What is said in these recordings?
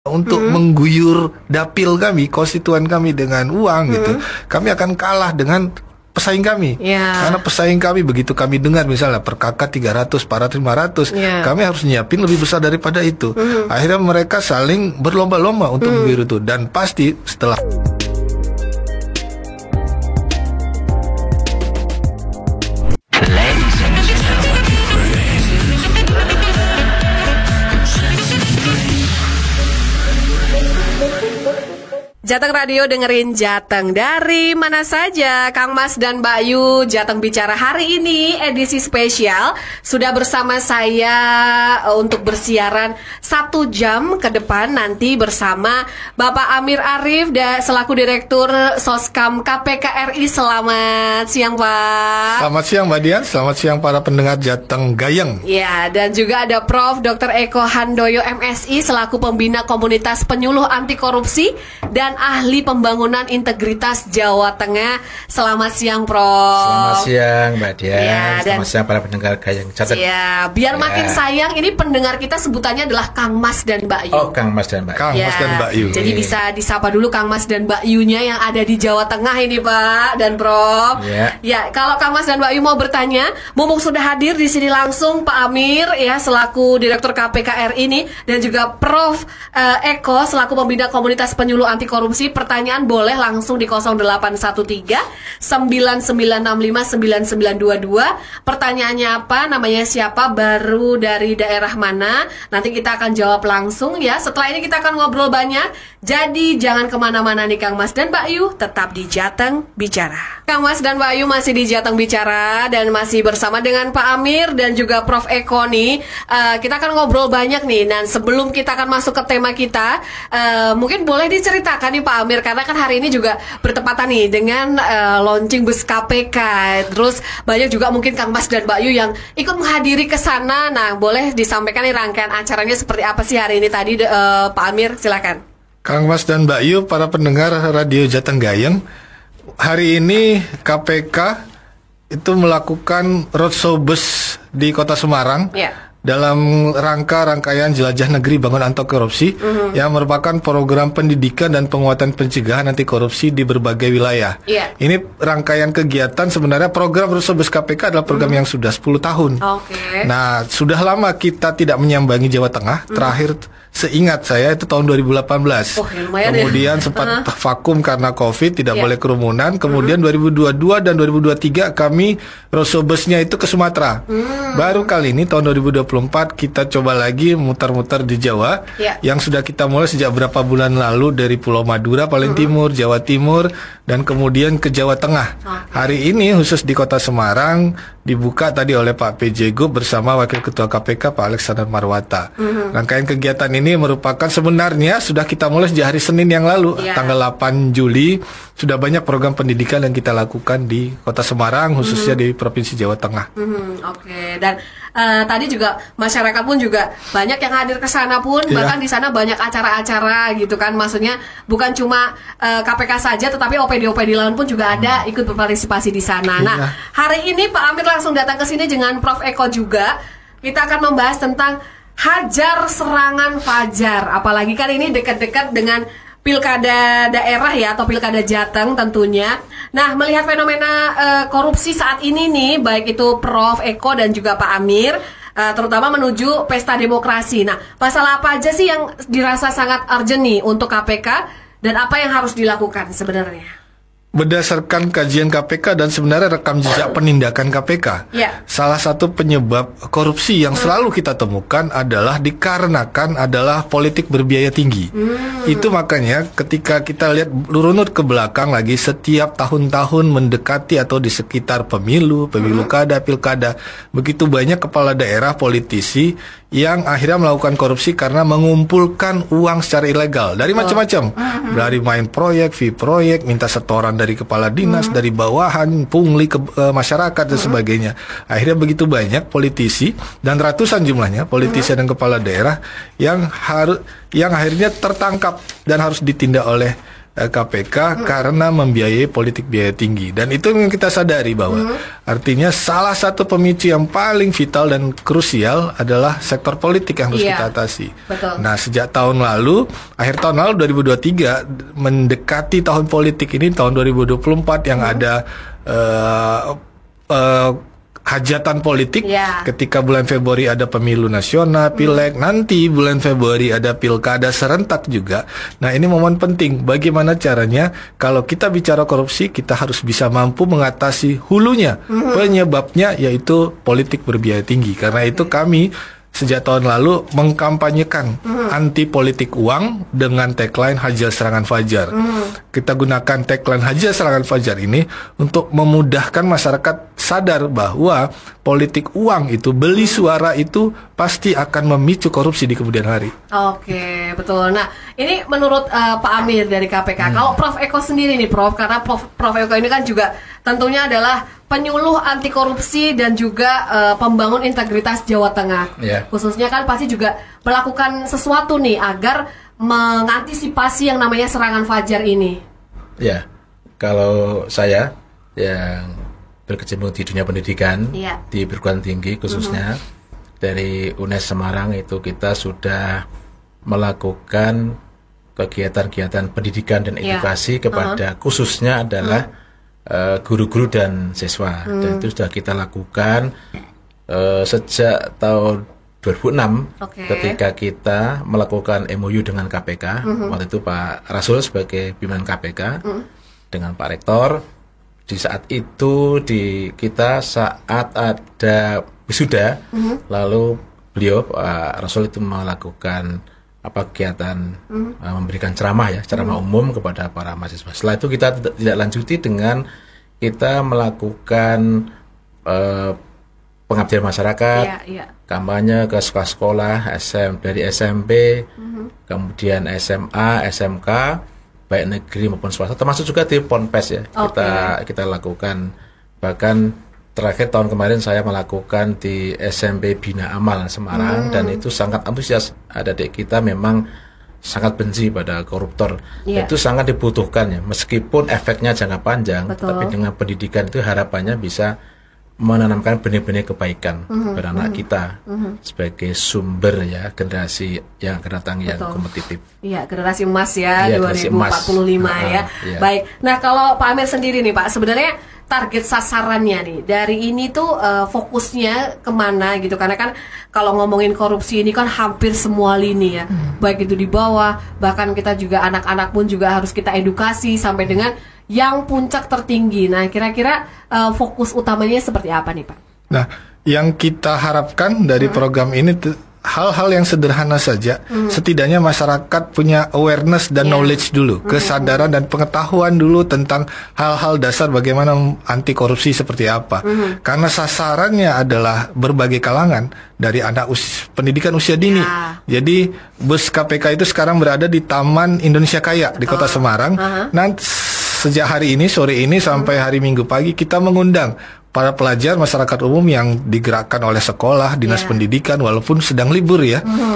untuk mengguyur dapil kami, konstituen kami dengan uang gitu, kami akan kalah dengan pesaing kami. Karena pesaing kami begitu kami dengar misalnya per kakak 300, 400, 500, kami harus nyiapin lebih besar daripada itu. Akhirnya mereka saling berlomba-lomba untuk mengguyur itu, dan pasti setelah Jateng Radio dengerin Jateng dari mana saja. Kang Mas dan Mbak Yu, Jateng Bicara hari ini edisi spesial sudah bersama saya untuk bersiaran 1 jam ke depan nanti bersama Bapak Amir Arif selaku Direktur Soskam KPK RI. Selamat siang Pak. Selamat siang Mbak Dian, selamat siang para pendengar Jateng Gayeng. Ya, dan juga ada Prof. Dr. Eko Handoyo MSI selaku Pembina Komunitas Penyuluh Anti Korupsi dan Ahli Pembangunan Integritas Jawa Tengah. Selamat siang Prof. Selamat siang Mbak Dian, dan selamat siang para pendengar Gayeng Jateng. Ya, biar makin sayang, ini pendengar kita sebutannya adalah Kang Mas dan Mbak Yu. Oh, Kang Mas dan Mbak Yu. Kang Mas dan Mbak Yu. Jadi bisa disapa dulu Kang Mas dan Mbak Yu-nya yang ada di Jawa Tengah ini Pak dan Prof. Ya, kalau Kang Mas dan Mbak Yu mau bertanya, mumpung sudah hadir di sini langsung Pak Amir ya selaku Direktur KPK RI ini, dan juga Prof. Eko selaku Pembina Komunitas Penyuluh Anti Korupsi. Pertanyaan boleh langsung di 0813 9965 9922. Pertanyaannya apa, namanya siapa, baru dari daerah mana, nanti kita akan jawab langsung ya. Setelah ini kita akan ngobrol banyak. Jadi jangan kemana-mana nih Kang Mas dan Mbak Yu, tetap di Jateng Bicara. Kang Mas dan Mbak Yu masih di Jateng Bicara dan masih bersama dengan Pak Amir dan juga Prof. Eko nih. Kita akan ngobrol banyak nih. Dan sebelum kita akan masuk ke tema kita, mungkin boleh diceritakan nih Pak Amir, karena kan hari ini juga bertepatan nih dengan launching bus KPK. Terus banyak juga mungkin Kang Mas dan Mbak Yu yang ikut menghadiri ke sana. Nah, boleh disampaikan nih rangkaian acaranya seperti apa sih hari ini tadi, Pak Amir, silakan. Kang Mas dan Mbak Yu, para pendengar Radio Jateng Gayeng, hari ini KPK itu melakukan roadshow bus di Kota Semarang. Dalam rangkaian Jelajah Negeri Bangun Anti Korupsi yang merupakan program pendidikan dan penguatan pencegahan anti korupsi di berbagai wilayah. Ini rangkaian kegiatan, sebenarnya program Roadshow Bus KPK adalah program yang sudah 10 tahun. Nah, sudah lama kita tidak menyambangi Jawa Tengah. Terakhir seingat saya itu tahun 2018. Kemudian sempat vakum karena Covid, tidak boleh kerumunan. Kemudian 2022 dan 2023 kami roadshow busnya itu ke Sumatera. Baru kali ini tahun 2024 kita coba lagi muter-muter di Jawa, yang sudah kita mulai sejak berapa bulan lalu dari Pulau Madura paling timur, Jawa Timur, dan kemudian ke Jawa Tengah. Hari ini khusus di Kota Semarang dibuka tadi oleh Pak PJ Gub bersama Wakil Ketua KPK Pak Alexander Marwata. Rangkaian kegiatan ini merupakan sebenarnya sudah kita mulai sejak hari Senin yang lalu, tanggal 8 Juli. Sudah banyak program pendidikan yang kita lakukan di Kota Semarang, khususnya di Provinsi Jawa Tengah. Dan tadi juga masyarakat pun juga banyak yang hadir ke sana pun, bahkan di sana banyak acara-acara gitu kan. Maksudnya bukan cuma KPK saja, tetapi OPD-OPD lain pun juga ada ikut berpartisipasi di sana. Nah, hari ini Pak Amir langsung datang ke sini dengan Prof. Eko juga. Kita akan membahas tentang hajar serangan fajar. Apalagi kan ini dekat-dekat dengan pilkada daerah ya, atau pilkada Jateng tentunya. Nah, melihat fenomena korupsi saat ini nih, baik itu Prof. Eko dan juga Pak Amir, terutama menuju pesta demokrasi. Nah, masalah apa aja sih yang dirasa sangat urgent nih untuk KPK, dan apa yang harus dilakukan sebenarnya? Berdasarkan kajian KPK dan sebenarnya rekam jejak penindakan KPK, salah satu penyebab korupsi yang selalu kita temukan adalah dikarenakan adalah politik berbiaya tinggi. Itu makanya ketika kita lihat runut ke belakang lagi, setiap tahun-tahun mendekati atau di sekitar pemilu kada, pilkada, begitu banyak kepala daerah, politisi yang akhirnya melakukan korupsi karena mengumpulkan uang secara ilegal dari macam-macam, dari main proyek, fee proyek, minta setoran dari kepala dinas, dari bawahan, pungli ke masyarakat dan sebagainya. Akhirnya begitu banyak politisi dan ratusan jumlahnya politisi dan kepala daerah yang akhirnya tertangkap dan harus ditindak oleh KPK karena membiayai politik biaya tinggi. Dan itu yang kita sadari bahwa artinya salah satu pemicu yang paling vital dan krusial adalah sektor politik yang harus kita atasi. Betul. Nah, sejak tahun lalu, akhir tahun lalu 2023 mendekati tahun politik ini tahun 2024 yang ada hajatan politik. Ketika bulan Februari ada pemilu nasional, pileg, nanti bulan Februari ada pilkada serentak juga. Nah, ini momen penting. Bagaimana caranya kalau kita bicara korupsi, kita harus bisa mampu mengatasi hulunya, penyebabnya yaitu politik berbiaya tinggi. Karena itu kami sejak tahun lalu mengkampanyekan anti politik uang dengan tagline Hajar Serangan Fajar. Kita gunakan tagline Hajar Serangan Fajar ini untuk memudahkan masyarakat sadar bahwa politik uang itu, beli suara itu pasti akan memicu korupsi di kemudian hari. Oke, betul. Nah, ini menurut Pak Amir dari KPK. Kalau Prof Eko sendiri nih, Prof, karena Prof Eko ini kan juga tentunya adalah penyuluh anti korupsi dan juga pembangun integritas Jawa Tengah. Khususnya kan pasti juga melakukan sesuatu nih agar mengantisipasi yang namanya serangan fajar ini. Ya, kalau saya yang berkecimpung di dunia pendidikan, di perguruan tinggi khususnya dari UNES Semarang, itu kita sudah melakukan kegiatan-kegiatan pendidikan dan edukasi kepada khususnya adalah guru-guru dan siswa. Dan itu sudah kita lakukan sejak tahun 2006 ketika kita melakukan MOU dengan KPK. Waktu itu Pak Rasul sebagai pimpinan KPK dengan Pak Rektor. Di saat itu kita saat ada wisuda, lalu beliau Pak Rasul itu melakukan kegiatan memberikan ceramah umum kepada para mahasiswa. Setelah itu kita tidak lanjuti dengan kita melakukan pengabdian masyarakat, kampanye ke sekolah-sekolah, dari SMP, kemudian SMA, SMK, baik negeri maupun swasta, termasuk juga di Ponpes kita lakukan. Bahkan terakhir tahun kemarin saya melakukan di SMP Bina Amal Semarang, dan itu sangat antusias. Adik-adik kita memang sangat benci pada koruptor. Itu sangat dibutuhkan meskipun efeknya jangka panjang. Tapi dengan pendidikan itu harapannya bisa menanamkan benih-benih kebaikan pada anak kita sebagai sumber generasi yang akan datang yang kompetitif. Iya, generasi emas 2045 Baik. Nah, kalau Pak Amir sendiri nih Pak, sebenarnya target sasarannya nih dari ini tuh fokusnya kemana gitu? Karena kan kalau ngomongin korupsi ini kan hampir semua lini baik itu di bawah, bahkan kita juga anak-anak pun juga harus kita edukasi sampai dengan yang puncak tertinggi. Nah, kira-kira fokus utamanya seperti apa nih Pak? Nah, yang kita harapkan dari program ini hal-hal yang sederhana saja. Setidaknya masyarakat punya awareness dan knowledge dulu, kesadaran dan pengetahuan dulu tentang hal-hal dasar bagaimana anti korupsi seperti apa. Karena sasarannya adalah berbagai kalangan dari anak pendidikan usia dini. Jadi bus KPK itu sekarang berada di Taman Indonesia Kaya di Kota Semarang. Nanti sejak hari ini, sore ini sampai hari Minggu pagi kita mengundang para pelajar masyarakat umum yang digerakkan oleh sekolah, dinas pendidikan, walaupun sedang libur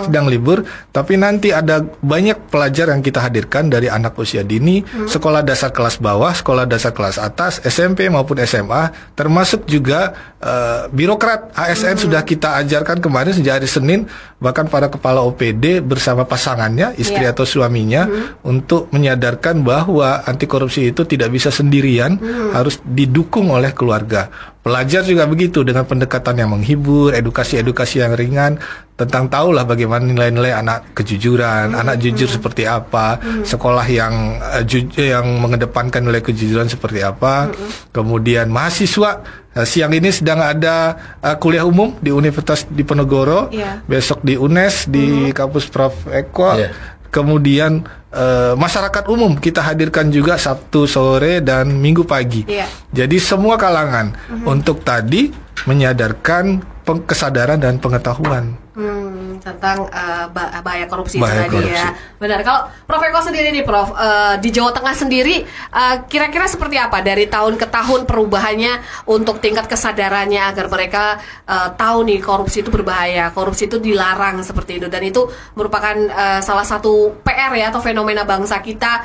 sedang libur, tapi nanti ada banyak pelajar yang kita hadirkan dari anak usia dini, sekolah dasar kelas bawah, sekolah dasar kelas atas, SMP maupun SMA, termasuk juga birokrat ASN sudah kita ajarkan kemarin sejak hari Senin, bahkan para kepala OPD bersama pasangannya, istri atau suaminya, untuk menyadarkan bahwa anti korupsi itu tidak bisa sendirian, harus didukung oleh keluarga. Pelajar juga begitu, dengan pendekatan yang menghibur, edukasi-edukasi yang ringan tentang tahulah bagaimana nilai-nilai anak kejujuran, anak jujur seperti apa, sekolah yang mengedepankan nilai kejujuran seperti apa. Kemudian mahasiswa, siang ini sedang ada kuliah umum di Universitas Diponegoro, besok di UNES di kampus Prof Eko. Kemudian masyarakat umum kita hadirkan juga Sabtu sore dan Minggu pagi. Jadi semua kalangan untuk tadi menyadarkan kesadaran dan pengetahuan. tentang bahaya korupsi tadi ya. Benar. Kalau Prof Eko sendiri nih Prof, di Jawa Tengah sendiri kira-kira seperti apa dari tahun ke tahun perubahannya untuk tingkat kesadarannya agar mereka tahu nih korupsi itu berbahaya, korupsi itu dilarang seperti itu, dan itu merupakan salah satu PR ya atau fenomena bangsa kita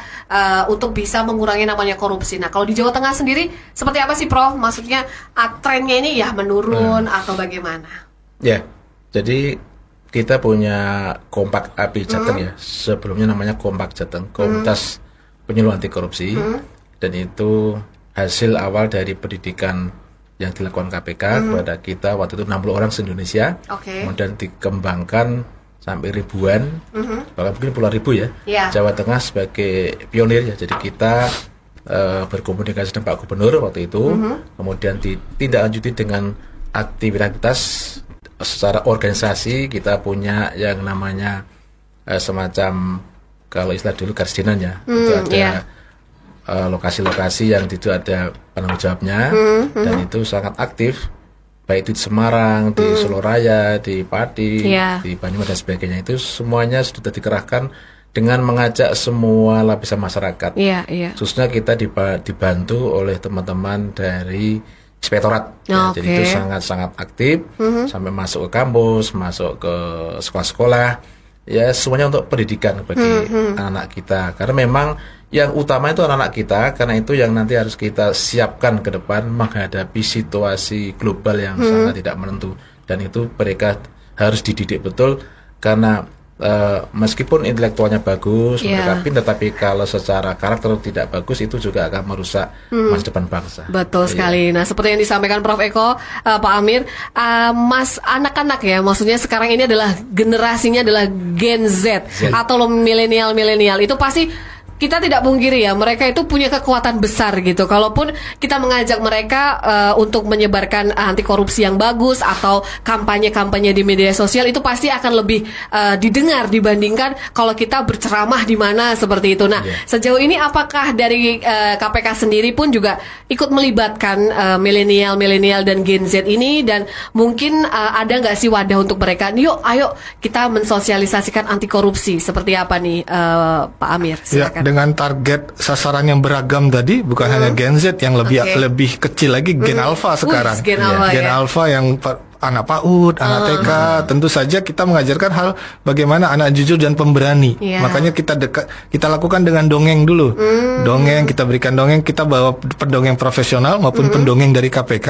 untuk bisa mengurangi namanya korupsi. Nah, kalau di Jawa Tengah sendiri seperti apa sih Prof? Maksudnya trennya ini ya menurun atau bagaimana? Ya, jadi kita punya Kompak API Jateng ya. Sebelumnya namanya Kompak Jateng, Komunitas Penyuluh Anti Korupsi. Dan itu hasil awal dari pendidikan yang dilakukan KPK kepada kita waktu itu 60 orang se-Indonesia. Kemudian dikembangkan sampai ribuan, bahkan mungkin puluhan ribu ya. Jawa Tengah sebagai pionir ya. Jadi kita berkomunikasi dengan Pak Gubernur waktu itu, kemudian ditindaklanjuti dengan aktivitas secara organisasi. Kita punya yang namanya semacam, kalau istilah dulu garsinan ya, itu ada lokasi-lokasi yang itu ada penanggung jawabnya, dan itu sangat aktif, baik itu di Semarang, di Solo Raya, di Pati, di Banyumas dan sebagainya. Itu semuanya sudah dikerahkan dengan mengajak semua lapisan masyarakat. Khususnya kita dibantu oleh teman-teman dari inspektorat, jadi itu sangat-sangat aktif, sampai masuk ke kampus, masuk ke sekolah-sekolah, ya semuanya untuk pendidikan bagi anak-anak kita. Karena memang yang utama itu anak-anak kita, karena itu yang nanti harus kita siapkan ke depan menghadapi situasi global yang sangat tidak menentu. Dan itu mereka harus dididik betul, karena meskipun intelektualnya bagus, mereka pintar, tapi kalau secara karakter tidak bagus, itu juga akan merusak masa depan bangsa. Betul sekali. Nah, seperti yang disampaikan Prof Eko, Pak Amir, mas anak-anak ya, maksudnya sekarang ini adalah generasinya adalah Gen Z. Atau milenial, itu pasti kita tidak pungkiri ya, mereka itu punya kekuatan besar gitu. Kalaupun kita mengajak mereka untuk menyebarkan anti korupsi yang bagus atau kampanye-kampanye di media sosial, itu pasti akan lebih didengar dibandingkan kalau kita berceramah di mana seperti itu. Nah, sejauh ini apakah dari KPK sendiri pun juga ikut melibatkan milenial dan Gen Z ini, dan mungkin ada nggak sih wadah untuk mereka? Yuk, ayo kita mensosialisasikan anti korupsi. Seperti apa nih Pak Amir? Silakan. Dengan target sasaran yang beragam tadi, bukan hanya Gen Z yang lebih kecil lagi, Gen Alpha sekarang. Gen Alpha yang anak PAUD, anak TK, tentu saja kita mengajarkan hal bagaimana anak jujur dan pemberani. Makanya kita lakukan dengan dongeng dulu. Dongeng, kita berikan dongeng, kita bawa pendongeng profesional maupun pendongeng dari KPK.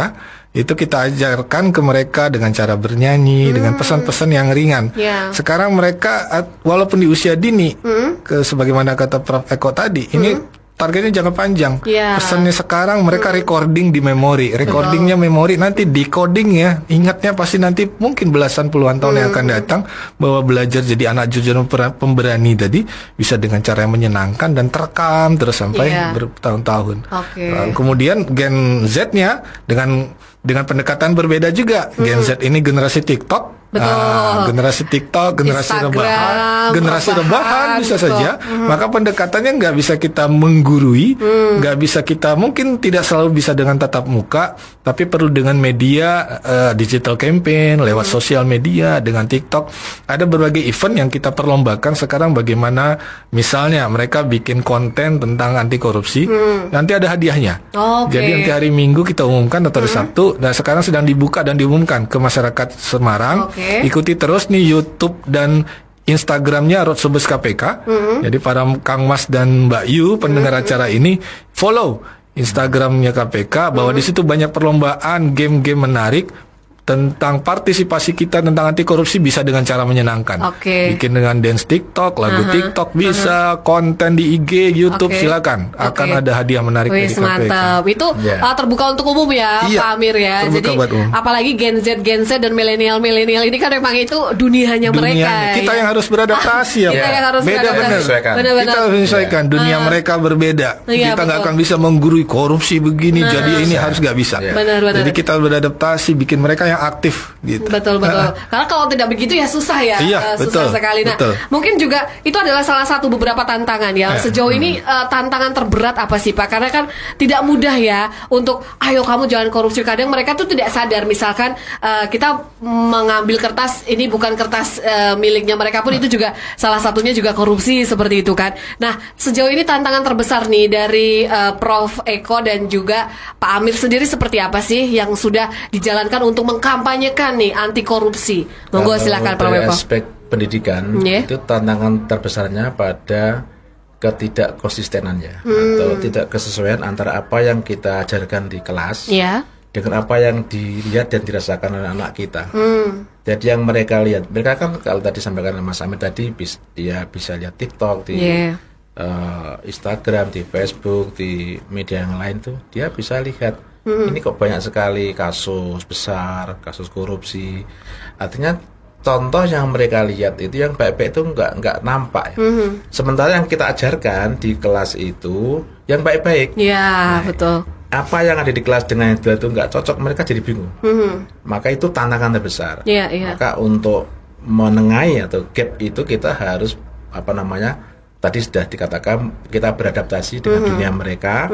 Itu kita ajarkan ke mereka dengan cara bernyanyi, dengan pesan-pesan yang ringan. Sekarang mereka walaupun di usia dini, sebagaimana kata Prof Eko tadi, ini targetnya jangka panjang. Pesannya sekarang mereka recording di memori, recordingnya memori, nanti decoding ya, ingatnya pasti nanti mungkin belasan puluhan tahun yang akan datang, bahwa belajar jadi anak jujur pemberani tadi bisa dengan cara yang menyenangkan dan terekam terus sampai bertahun-tahun. Kemudian Gen Z-nya dengan pendekatan berbeda juga. Gen Z ini generasi TikTok. Generasi TikTok, generasi rebahan bisa saja. Maka pendekatannya nggak bisa kita menggurui, nggak bisa kita, mungkin tidak selalu bisa dengan tatap muka, tapi perlu dengan media digital campaign, lewat sosial media, dengan TikTok. Ada berbagai event yang kita perlombakan sekarang, bagaimana misalnya mereka bikin konten tentang anti korupsi, nanti ada hadiahnya. Jadi nanti hari Minggu kita umumkan atau hari Sabtu. Nah, sekarang sedang dibuka dan diumumkan ke masyarakat Semarang. Ikuti terus nih YouTube dan Instagramnya Rotsobes KPK. Jadi para Kang Mas dan Mbak Yu pendengar acara ini, follow Instagramnya KPK, bahwa di situ banyak perlombaan, game-game menarik tentang partisipasi kita tentang anti korupsi, bisa dengan cara menyenangkan. Bikin dengan dance TikTok, lagu TikTok bisa, konten di IG, YouTube, silakan. Akan ada hadiah menarik dari KPK. Mantap. Itu terbuka untuk umum ya, Pak Amir ya. Jadi apalagi Gen Z dan milenial ini kan memang itu dunianya mereka. Kita yang harus beradaptasi ya. Beda benar. Kita harus menyesuaikan. Dunia mereka berbeda. Kita nggak akan bisa menggurui korupsi begini, jadi ini harus nggak bisa. Jadi kita beradaptasi, bikin mereka yang yang aktif gitu. Betul. Karena kalau tidak begitu ya susah ya. Iya, susah sekali. Nah, mungkin juga itu adalah salah satu beberapa tantangan ya. Sejauh ini tantangan terberat apa sih Pak? Karena kan tidak mudah ya untuk ayo kamu jangan korupsi. Kadang mereka tuh tidak sadar, misalkan kita mengambil kertas, ini bukan kertas miliknya mereka pun itu juga salah satunya juga korupsi seperti itu kan. Nah, sejauh ini tantangan terbesar nih dari Prof. Eko dan juga Pak Amir sendiri seperti apa sih yang sudah dijalankan untuk mengkampanyekan nih anti korupsi? Monggo silakan Prof. Eko. Aspek pendidikan itu tantangan terbesarnya pada ketidakkonsistenannya atau tidak kesesuaian antara apa yang kita ajarkan di kelas dengan apa yang dilihat dan dirasakan oleh anak kita. Jadi yang mereka lihat, mereka kan kalau tadi sampaikan Mas Amir tadi, dia bisa lihat TikTok, di Instagram, di Facebook, di media yang lain tuh, dia bisa lihat ini kok banyak sekali kasus besar, kasus korupsi. Artinya contoh yang mereka lihat itu yang baik-baik itu nggak nampak. Sementara yang kita ajarkan di kelas itu yang baik-baik. Iya, betul. Apa yang ada di kelas dengan yang itu nggak cocok, mereka jadi bingung. Maka itu tantangan terbesar. Maka untuk menengahi atau gap itu kita harus tadi sudah dikatakan kita beradaptasi dengan dunia mereka.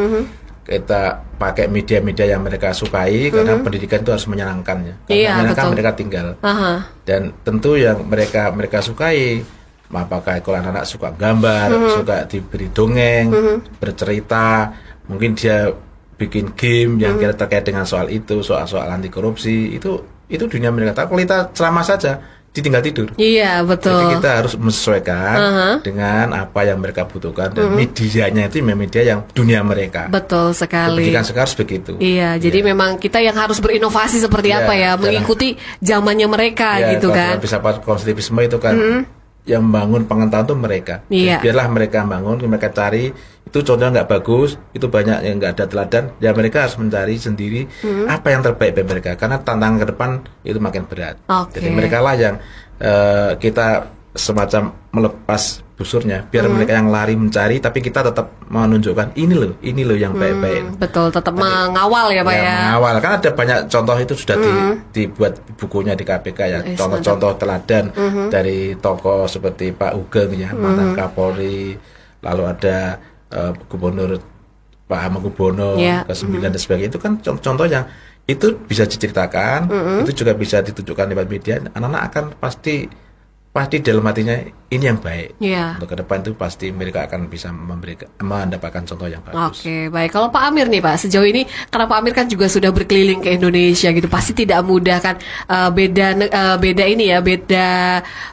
Kita pakai media-media yang mereka sukai karena pendidikan itu harus menyenangkannya. Menyenangkan mereka tinggal. Dan tentu yang mereka sukai, apakah kalau anak-anak suka gambar, suka diberi dongeng, bercerita, mungkin dia bikin game yang kira terkait dengan soal itu, soal anti korupsi, itu dunia mereka. Kalau kita ceramah saja ditinggal tidur. Iya, betul. Jadi kita harus menyesuaikan dengan apa yang mereka butuhkan dan medianya itu media yang dunia mereka. Betul sekali. Pendidikan sekarang harus begitu. Iya, jadi memang kita yang harus berinovasi seperti apa ya, mengikuti zamannya mereka gitu kan. Bisa konstruktivisme itu kan yang bangun pengetahuan itu mereka. Biarlah mereka bangun, mereka cari itu contohnya nggak bagus, itu banyak yang nggak ada teladan, ya mereka harus mencari sendiri apa yang terbaik bagi mereka, karena tantangan ke depan itu makin berat. Jadi mereka lah yang kita semacam melepas busurnya, biar mereka yang lari mencari, tapi kita tetap menunjukkan ini loh yang baik-baik. Betul, tetap mengawal ya Pak ya. Mengawal, kan ada banyak contoh itu sudah dibuat bukunya di KPK ya, contoh-contoh teladan dari tokoh seperti Pak Ugeng ya, mantan Kapolri, lalu ada Gubernur Pak Hamengkubuwono ke-9 dan sebagainya. Itu kan contoh yang itu bisa diceritakan, itu juga bisa ditunjukkan lewat media. Anak-anak akan pasti dalam hatinya ini yang baik. Untuk ke depan itu pasti mereka akan bisa mendapatkan contoh yang bagus. Oke, baik. Kalau Pak Amir nih Pak, sejauh ini karena Pak Amir kan juga sudah berkeliling ke Indonesia gitu, pasti tidak mudah kan, beda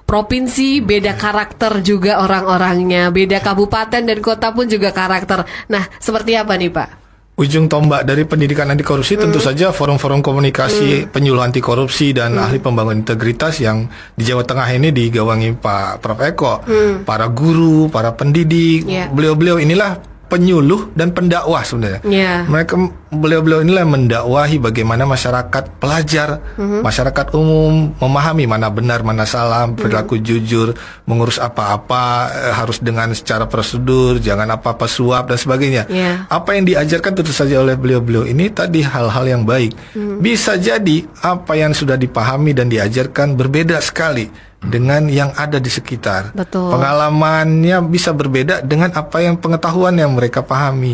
provinsi, beda karakter juga orang-orangnya, beda kabupaten dan kota pun juga karakter. Nah, seperti apa nih Pak? Ujung tombak dari pendidikan anti korupsi tentu saja forum-forum komunikasi penyuluh anti korupsi dan ahli pembangunan integritas yang di Jawa Tengah ini digawangi Pak Prof. Eko, para guru, para pendidik, beliau-beliau inilah penyuluh dan pendakwah sebenarnya. Beliau-beliau inilah mendakwahi bagaimana masyarakat pelajar, masyarakat umum memahami mana benar, mana salah, berlaku jujur, mengurus apa-apa harus dengan secara prosedur, jangan apa-apa suap dan sebagainya. Apa yang diajarkan tentu saja oleh beliau-beliau ini tadi hal-hal yang baik. Bisa jadi apa yang sudah dipahami dan diajarkan berbeda sekali dengan yang ada di sekitar. Pengalamannya bisa berbeda dengan apa yang pengetahuan yang mereka pahami.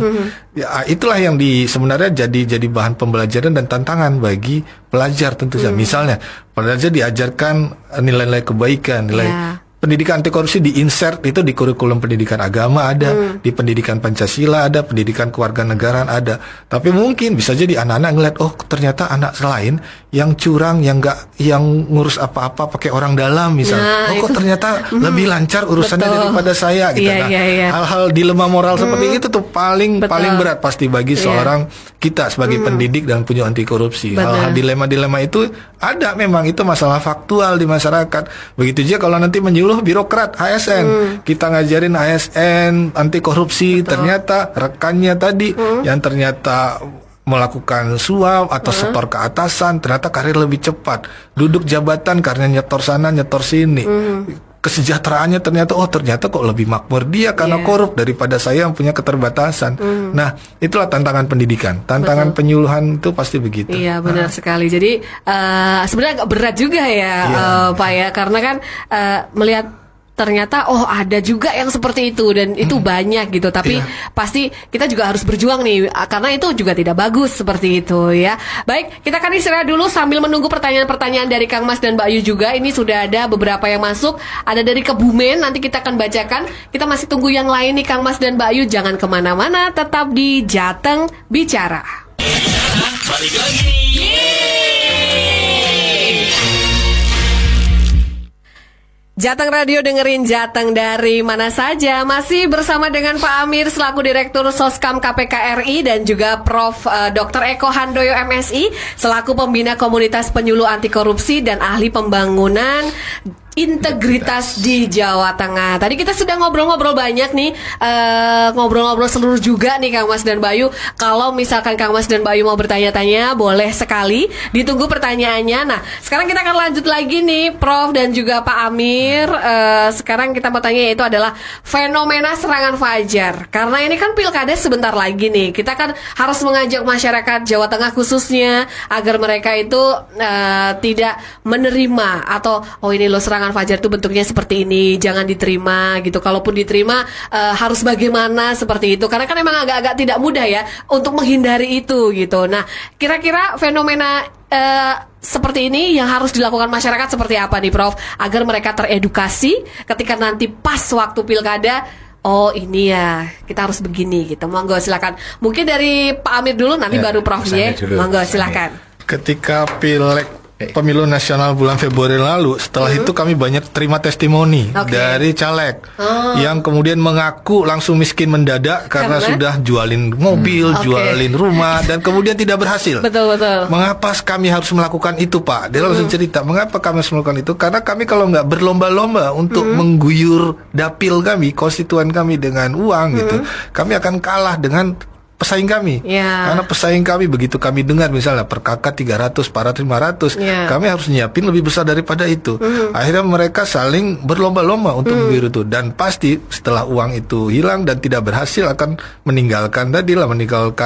Ya, itulah yang sebenarnya jadi bahan pembelajaran dan tantangan bagi pelajar tentu saja. Misalnya, pelajar diajarkan nilai-nilai kebaikan, pendidikan anti korupsi di-insert itu di kurikulum pendidikan agama ada, di pendidikan Pancasila ada, pendidikan kewarganegaraan ada. Tapi mungkin bisa jadi anak-anak ngeliat, oh ternyata anak lain yang curang, yang ngurus apa-apa pakai orang dalam misalnya. Kok ternyata lebih lancar urusannya daripada saya gitu. Hal-hal dilema moral seperti itu tuh paling berat pasti bagi seorang kita sebagai pendidik dan penyuluh anti korupsi. Hal-hal dilema-dilema itu ada, memang itu masalah faktual di masyarakat. Begitu juga kalau nanti menyuluh birokrat ASN, kita ngajarin ASN anti korupsi, ternyata rekannya tadi yang ternyata melakukan suap atau setor ke atasan, ternyata karir lebih cepat, duduk jabatan karena nyetor sana nyetor sini. kesejahteraannya ternyata kok lebih makmur dia karena korup daripada saya yang punya keterbatasan. Nah, itulah tantangan pendidikan, tantangan penyuluhan itu pasti begitu. Iya, benar sekali. Jadi sebenarnya agak berat juga ya, Pak ya, karena kan melihat ternyata ada juga yang seperti itu dan itu banyak gitu, tapi pasti kita juga harus berjuang nih karena itu juga tidak bagus seperti itu ya. Baik, kita akan istirahat dulu sambil menunggu pertanyaan-pertanyaan dari Kang Mas dan Mbak Ayu juga. Ini sudah ada beberapa yang masuk, ada dari Kebumen, nanti kita akan bacakan. Kita masih tunggu yang lain nih Kang Mas dan Mbak Ayu, jangan kemana-mana, tetap di Jateng Bicara. Balik lagi. Jateng Radio, dengerin Jateng dari mana saja. Masih bersama dengan Pak Amir selaku Direktur Soskam KPK RI dan juga Prof. Dr. Eko Handoyo MSI selaku Pembina Komunitas Penyuluh Anti Korupsi dan Ahli Pembangunan Integritas di Jawa Tengah. Tadi kita sudah ngobrol-ngobrol banyak nih, ngobrol-ngobrol seluruh juga nih Kang Mas dan Bayu. Kalau misalkan Kang Mas dan Bayu mau bertanya-tanya, boleh sekali, ditunggu pertanyaannya. Nah, sekarang kita akan lanjut lagi nih, Prof dan juga Pak Amir. Sekarang kita mau tanya, yaitu adalah fenomena serangan fajar. Karena ini kan pilkada sebentar lagi nih, kita kan harus mengajak masyarakat Jawa Tengah khususnya agar mereka itu tidak menerima atau ini loh serangan fajar itu bentuknya seperti ini, jangan diterima gitu. Kalaupun diterima harus bagaimana seperti itu. Karena kan emang agak-agak tidak mudah ya untuk menghindari itu gitu. Nah, kira-kira fenomena seperti ini yang harus dilakukan masyarakat seperti apa nih Prof? Agar mereka teredukasi ketika nanti pas waktu pilkada, oh ini ya kita harus begini gitu. Monggo silakan. Mungkin dari Pak Amir dulu, nanti baru Prof ya. Monggo silakan. Ketika Pemilu nasional bulan Februari lalu, setelah itu kami banyak terima testimoni dari caleg yang kemudian mengaku langsung miskin mendadak karena sudah jualin mobil, jualin rumah, dan kemudian tidak berhasil. Betul. Mengapa kami harus melakukan itu, Pak? Dia langsung cerita, mengapa kami harus melakukan itu? Karena kami kalau nggak berlomba-lomba untuk mengguyur dapil kami, konstituen kami dengan uang gitu, kami akan kalah dengan pesaing kami. Karena pesaing kami begitu kami dengar misalnya per kakak 300, 400, 500, kami harus nyiapin lebih besar daripada itu. Akhirnya mereka saling berlomba-lomba untuk begitu itu, dan pasti setelah uang itu hilang dan tidak berhasil akan meninggalkan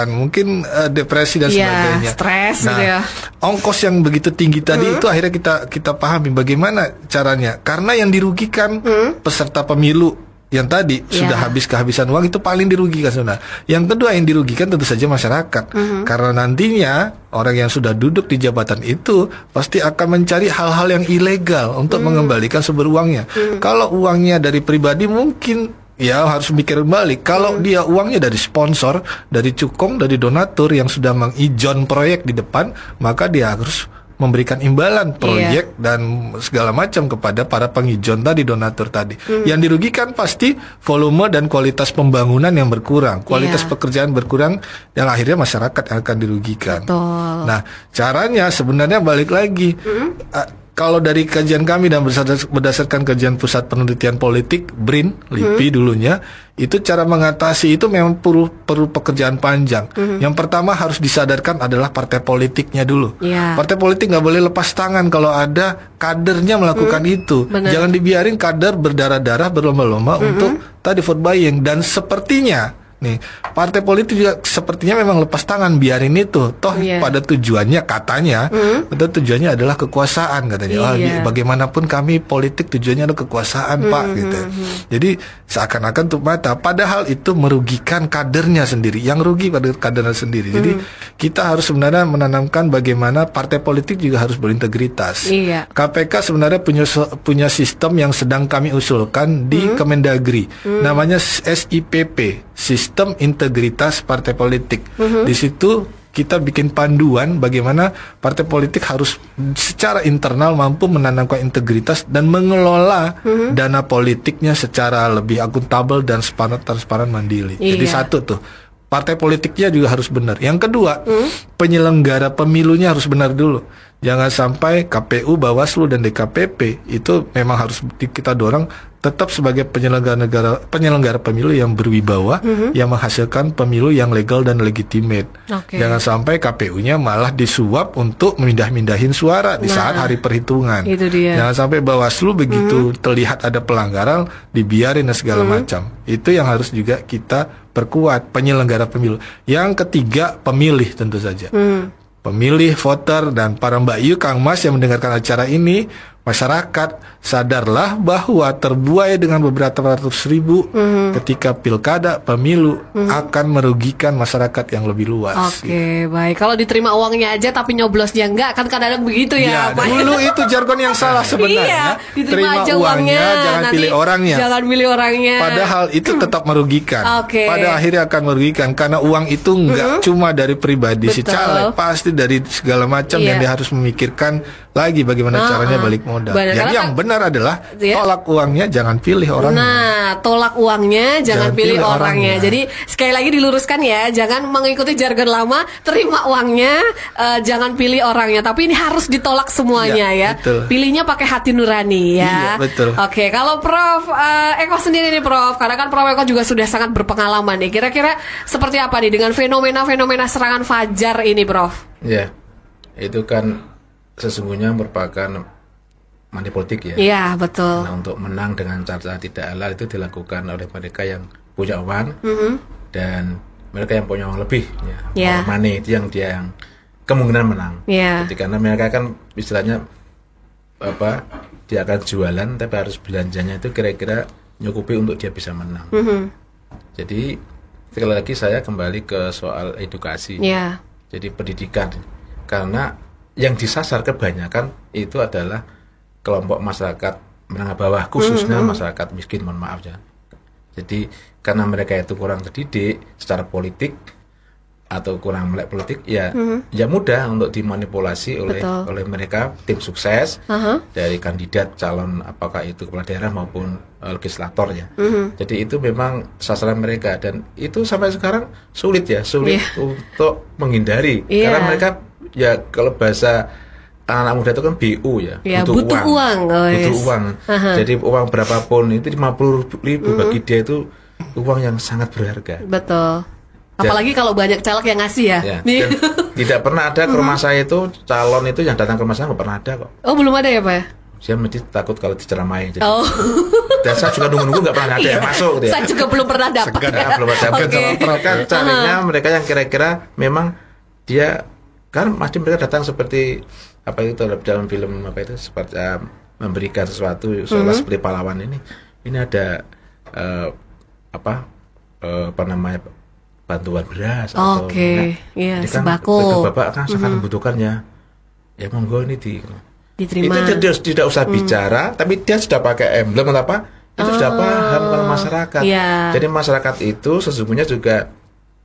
mungkin depresi dan sebagainya. Stres nah, gitu ya. Ongkos yang begitu tinggi tadi itu akhirnya kita pahami bagaimana caranya. Karena yang dirugikan peserta pemilu yang tadi sudah habis kehabisan uang, itu paling dirugikan sebenarnya. Yang kedua yang dirugikan tentu saja masyarakat, karena nantinya orang yang sudah duduk di jabatan itu pasti akan mencari hal-hal yang ilegal untuk mengembalikan sumber uangnya. Kalau uangnya dari pribadi mungkin ya harus mikir kembali. Kalau dia uangnya dari sponsor, dari cukong, dari donatur yang sudah mengijon proyek di depan, maka dia harus memberikan imbalan proyek dan segala macam kepada para pengijon tadi, donatur tadi. Yang dirugikan pasti volume dan kualitas pembangunan yang berkurang, kualitas pekerjaan berkurang, yang akhirnya masyarakat yang akan dirugikan. Betul. Nah, caranya sebenarnya balik lagi. Kalau dari kajian kami dan berdasarkan kajian Pusat Penelitian Politik BRIN, LIPI dulunya, itu cara mengatasi itu memang perlu pekerjaan panjang. Yang pertama harus disadarkan adalah partai politiknya dulu. Partai politik nggak boleh lepas tangan kalau ada kadernya melakukan itu. Bener. Jangan dibiarin kader berdarah-darah berlomba-lomba untuk tadi vote buying. Dan sepertinya nih, partai politik juga sepertinya memang lepas tangan, biarin itu. Toh pada tujuannya katanya, tujuannya adalah kekuasaan katanya. Bagaimanapun kami politik tujuannya adalah kekuasaan, Pak gitu. Jadi seakan-akan tutup mata, padahal itu merugikan kadernya sendiri. Yang rugi pada kadernya sendiri. Jadi kita harus sebenarnya menanamkan bagaimana partai politik juga harus berintegritas. KPK sebenarnya punya sistem yang sedang kami usulkan di Kemendagri. Namanya SIPP, Sistem Integritas Partai Politik. Di situ kita bikin panduan bagaimana partai politik harus secara internal mampu menanamkan integritas dan mengelola dana politiknya secara lebih akuntabel dan transparan mandiri. Jadi satu tuh, partai politiknya juga harus benar. Yang kedua, penyelenggara pemilunya harus benar dulu. Jangan sampai KPU, Bawaslu, dan DKPP itu memang harus kita dorong tetap sebagai penyelenggara pemilu yang berwibawa, yang menghasilkan pemilu yang legal dan legitimate. Jangan sampai KPU-nya malah disuap untuk memindah-mindahin suara di saat hari perhitungan. Itu dia. Jangan sampai Bawaslu begitu terlihat ada pelanggaran dibiarin dan segala macam. Itu yang harus juga kita perkuat, penyelenggara pemilu. Yang ketiga, pemilih tentu saja. Pemilih, voter, dan para Mbak Yu, Kang Mas yang mendengarkan acara ini, masyarakat sadarlah bahwa terbuai dengan beberapa ratus ribu ketika pilkada, pemilu akan merugikan masyarakat yang lebih luas. Baik. Kalau diterima uangnya aja tapi nyoblosnya enggak, kan kadang-kadang begitu ya. Dulu itu jargon yang salah sebenarnya. Diterima aja uangnya, jangan pilih orangnya. Jangan pilih orangnya. Padahal itu tetap merugikan. Pada akhirnya akan merugikan karena uang itu enggak cuma dari pribadi si caleg, pasti dari segala macam yang dia harus memikirkan lagi bagaimana caranya balik modal. Jadi yang benar adalah tolak uangnya, jangan pilih orangnya. Nah, tolak uangnya, jangan pilih orangnya. Jadi sekali lagi diluruskan ya, jangan mengikuti jargon lama, terima uangnya, jangan pilih orangnya. Tapi ini harus ditolak semuanya ya. Betul. Pilihnya pakai hati nurani ya. Iya, betul. Kalau Prof Eko sendiri nih Prof, karena kan Prof Eko juga sudah sangat berpengalaman nih. Kira-kira seperti apa nih dengan fenomena-fenomena serangan fajar ini Prof? Ya, itu kan sesungguhnya merupakan money politik ya. Iya, betul. Nah, untuk menang dengan cara tidak halal itu dilakukan oleh mereka yang punya uang dan mereka yang punya uang lebih ya. Money itu yang kemungkinan menang. Jadi karena mereka kan istilahnya dia akan jualan tapi harus belanjanya itu kira-kira nyukupi untuk dia bisa menang. Jadi sekali lagi saya kembali ke soal edukasi. Jadi pendidikan, karena yang disasar kebanyakan itu adalah kelompok masyarakat menengah bawah, khususnya masyarakat miskin, mohon maaf ya. Jadi karena mereka itu kurang terdidik secara politik atau kurang melek politik, ya mudah untuk dimanipulasi oleh mereka tim sukses dari kandidat calon apakah itu kepala daerah maupun legislator ya. Jadi itu memang sasaran mereka dan itu sampai sekarang sulit untuk menghindari karena mereka ya kalau bahasa anak muda itu kan BU ya, butuh uang. Butuh uang. Jadi uang berapapun itu 50.000 bagi dia itu uang yang sangat berharga. Betul. Apalagi kalau banyak caleg yang ngasih ya. Dan tidak pernah ada ke rumah saya itu calon itu yang datang ke rumah saya nggak pernah ada kok. Oh, belum ada ya Pak ya? Saya mesti takut kalau diceramai. Dan saya juga nunggu-nunggu nggak pernah ada yang masuk. Saya juga belum pernah dapat. Belum ada. Mereka carinya mereka yang kira-kira memang dia kan pasti mereka datang seperti apa itu dalam film apa itu seperti memberikan sesuatu seolah seperti pahlawan ini ada apa namanya bantuan beras atau kan sembako. Bapak kan sangat membutuhkannya. Ya monggo ini diterima. Itu dia tidak usah bicara, tapi dia sudah pakai emblem atau apa? Itu sudah paham kalau masyarakat. Jadi masyarakat itu sesungguhnya juga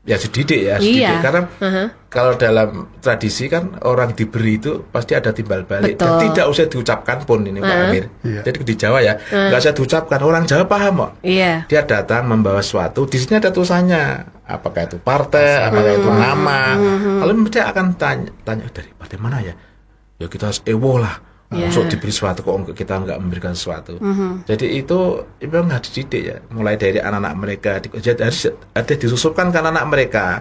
ya dididik karena kalau dalam tradisi kan orang diberi itu pasti ada timbal balik. Dan tidak usah diucapkan pun ini Pak Amir. Jadi di Jawa ya nggak usah diucapkan, orang Jawa paham kok. Dia datang membawa sesuatu, di sini ada tulisannya apakah itu partai, apakah itu nama. Lalu dia akan tanya dari partai mana ya kita harus lah untuk diberi sesuatu kok kita nggak memberikan sesuatu. Jadi itu memang harus dididik ya, mulai dari anak-anak mereka harus ada disusupkan ke anak mereka.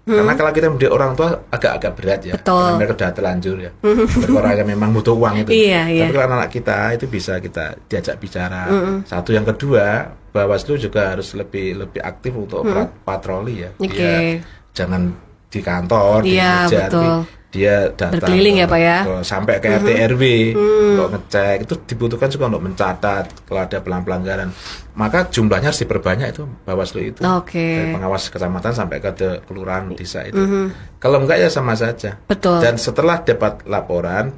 Karena kalau kita mendidik orang tua agak-agak berat ya, karena mereka sudah terlanjur ya, orang yang memang butuh uang itu. Tapi kalau anak-anak kita itu bisa kita diajak bicara. Satu, yang kedua, Bawaslu juga harus lebih aktif untuk patroli ya. Jangan di kantor, di meja, dia datang berkeliling ya Pak ya, sampai ke RT RW untuk ngecek. Itu dibutuhkan juga untuk mencatat kalau ada pelanggaran. Maka jumlahnya harus diperbanyak itu Bawaslu itu. Dari pengawas kecamatan sampai ke kelurahan desa itu. Kalau enggak ya sama saja. Dan setelah dapat laporan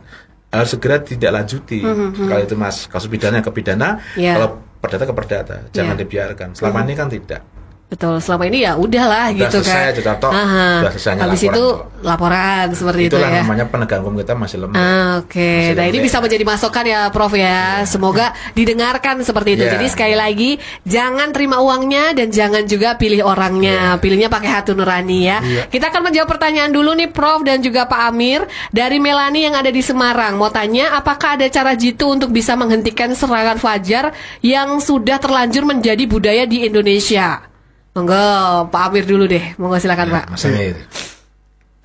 harus segera tidak lanjuti. Kalau itu kasus pidana ke pidana, kalau perdata ke perdata, jangan dibiarkan. Selama ini kan tidak. Betul, selama ini ya udahlah gitu kan. Sudah selesai habis itu laporan seperti itulah itu ya. Namanya penegak hukum kita masih lemah. Oke. Nah, ini bisa menjadi masukan ya Prof ya. Semoga didengarkan seperti itu. Jadi sekali lagi jangan terima uangnya dan jangan juga pilih orangnya. Pilihnya pakai hati nurani ya. Kita akan menjawab pertanyaan dulu nih Prof dan juga Pak Amir dari Melani yang ada di Semarang. Mau tanya apakah ada cara jitu untuk bisa menghentikan serangan fajar yang sudah terlanjur menjadi budaya di Indonesia? Monggo Pak Amir dulu deh, monggo silakan Pak. Mas Amir.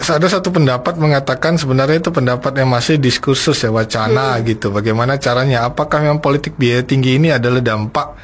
Ada satu pendapat mengatakan sebenarnya itu pendapat yang masih diskursus ya, wacana gitu. Bagaimana caranya? Apakah memang politik biaya tinggi ini adalah dampak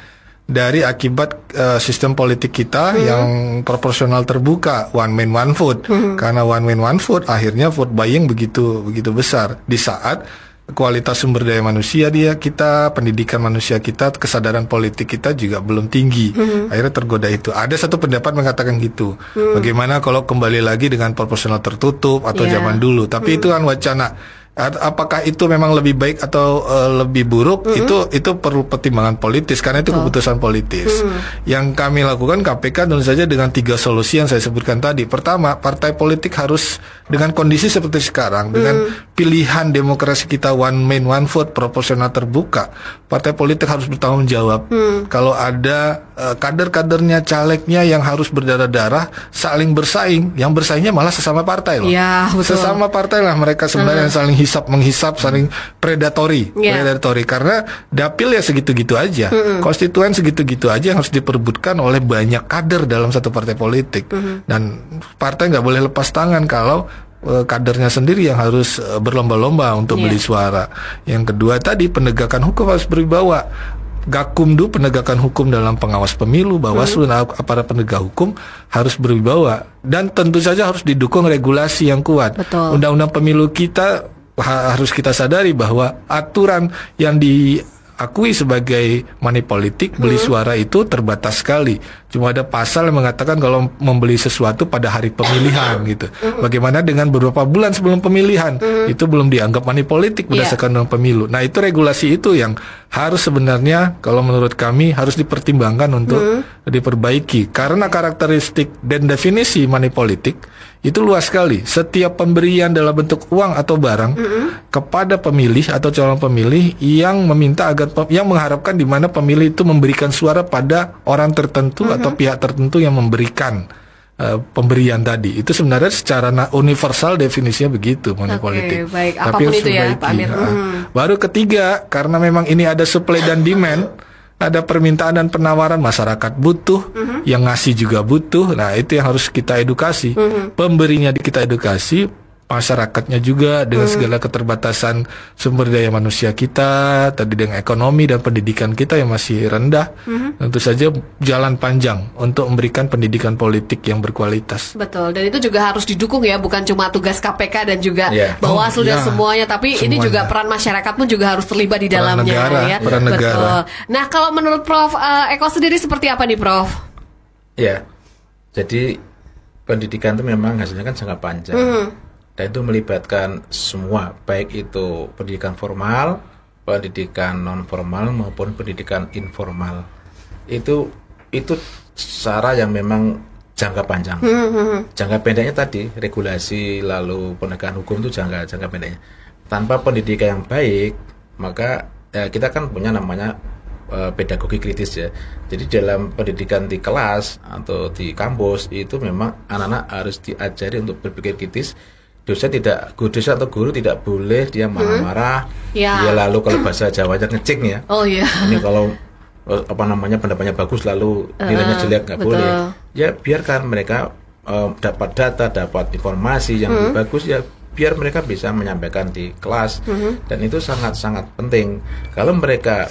dari akibat sistem politik kita yang proporsional terbuka, one man one vote. Karena one man one vote, akhirnya vote buying begitu besar di saat kualitas sumber daya manusia kita, pendidikan manusia kita, kesadaran politik kita juga belum tinggi. Akhirnya tergoda itu. Ada satu pendapat mengatakan gitu. Bagaimana kalau kembali lagi dengan proporsional tertutup atau zaman dulu? Tapi itu kan wacana. Apakah itu memang lebih baik atau lebih buruk? Itu perlu pertimbangan politis karena itu keputusan politis. Yang kami lakukan KPK tentu saja dengan 3 solusi yang saya sebutkan tadi. Pertama, partai politik harus dengan kondisi seperti sekarang, dengan pilihan demokrasi kita one man one vote proporsional terbuka, partai politik harus bertanggung jawab. Kalau ada kader-kadernya, calegnya yang harus berdarah-darah saling bersaing, yang bersaingnya malah sesama partai loh. Ya, betul. Sesama partai lah mereka sebenarnya yang saling menghisap, saling predatory karena dapil ya segitu-gitu aja, konstituen segitu-gitu aja yang harus diperebutkan oleh banyak kader dalam satu partai politik, dan partai nggak boleh lepas tangan kalau kadernya sendiri yang harus berlomba-lomba untuk beli suara. Yang kedua tadi, penegakan hukum harus berwibawa. Gakumdu, penegakan hukum dalam pengawas pemilu, Bawaslu dan aparat penegak hukum harus berwibawa, dan tentu saja harus didukung regulasi yang kuat. Undang-undang pemilu kita harus kita sadari bahwa aturan yang diakui sebagai money politik, beli suara itu terbatas sekali. Cuma ada pasal yang mengatakan kalau membeli sesuatu pada hari pemilihan gitu. Bagaimana dengan beberapa bulan sebelum pemilihan? Itu belum dianggap money politik berdasarkan undang pemilu. Nah, itu regulasi itu yang harus sebenarnya kalau menurut kami harus dipertimbangkan untuk diperbaiki. Karena karakteristik dan definisi money politik itu luas sekali. Setiap pemberian dalam bentuk uang atau barang kepada pemilih atau calon pemilih yang meminta agar yang mengharapkan di mana pemilih itu memberikan suara pada orang tertentu atau pihak tertentu yang memberikan pemberian tadi. Itu sebenarnya secara universal definisinya begitu money politik. Baik, apapun itu ya Pak Amir. Baru ketiga, karena memang ini ada supply dan demand, ada permintaan dan penawaran, masyarakat butuh, yang ngasih juga butuh. Nah, itu yang harus kita edukasi. Pemberinya kita edukasi, masyarakatnya juga dengan segala keterbatasan sumber daya manusia kita, tadi dengan ekonomi dan pendidikan kita yang masih rendah. Tentu saja jalan panjang untuk memberikan pendidikan politik yang berkualitas. Betul, dan itu juga harus didukung ya, bukan cuma tugas KPK dan juga Bawaslu dan semuanya, tapi ini juga peran masyarakat pun juga harus terlibat di dalamnya. Peran negara. Nah, kalau menurut Prof Eko sendiri seperti apa nih Prof? Ya, jadi pendidikan itu memang hasilnya kan jangka panjang. Dan itu melibatkan semua, baik itu pendidikan formal, pendidikan non formal maupun pendidikan informal. Itu cara yang memang jangka panjang. Jangka pendeknya tadi regulasi lalu penegakan hukum itu jangka pendeknya. Tanpa pendidikan yang baik, maka kita kan punya namanya pedagogi kritis ya. Jadi dalam pendidikan di kelas atau di kampus itu memang anak-anak harus diajari untuk berpikir kritis. Dosen atau guru tidak boleh dia marah-marah, dia lalu kalau bahasa Jawanya ngecek ya. Ini kalau pendapatnya bagus lalu nilainya jelek, nggak boleh. Ya biarkan mereka dapat data, dapat informasi yang lebih bagus, ya biar mereka bisa menyampaikan di kelas. Dan itu sangat-sangat penting. Kalau mereka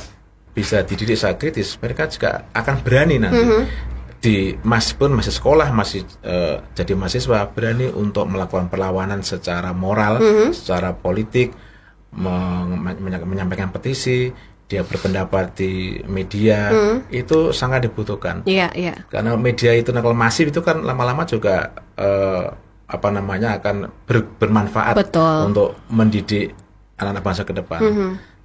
bisa dididik secara kritis, mereka juga akan berani nanti. Meskipun masih sekolah, masih jadi mahasiswa, berani untuk melakukan perlawanan secara moral, secara politik, menyampaikan petisi, dia berpendapat di media, itu sangat dibutuhkan. Karena media itu kalau masif itu kan lama-lama juga akan bermanfaat untuk mendidik anak-anak bangsa ke depan.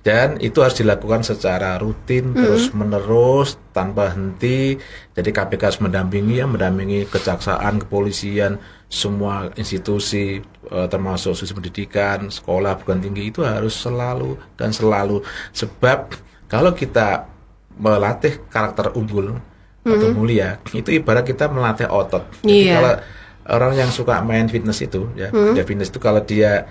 Dan itu harus dilakukan secara rutin, terus menerus, tanpa henti. Jadi KPK harus mendampingi kejaksaan, kepolisian, semua institusi, termasuk sistem pendidikan, sekolah, perguruan tinggi, itu harus selalu dan selalu. Sebab kalau kita melatih karakter unggul atau mulia, itu ibarat kita melatih otot. Jadi kalau orang yang suka main fitness itu, ya, dia fitness itu kalau dia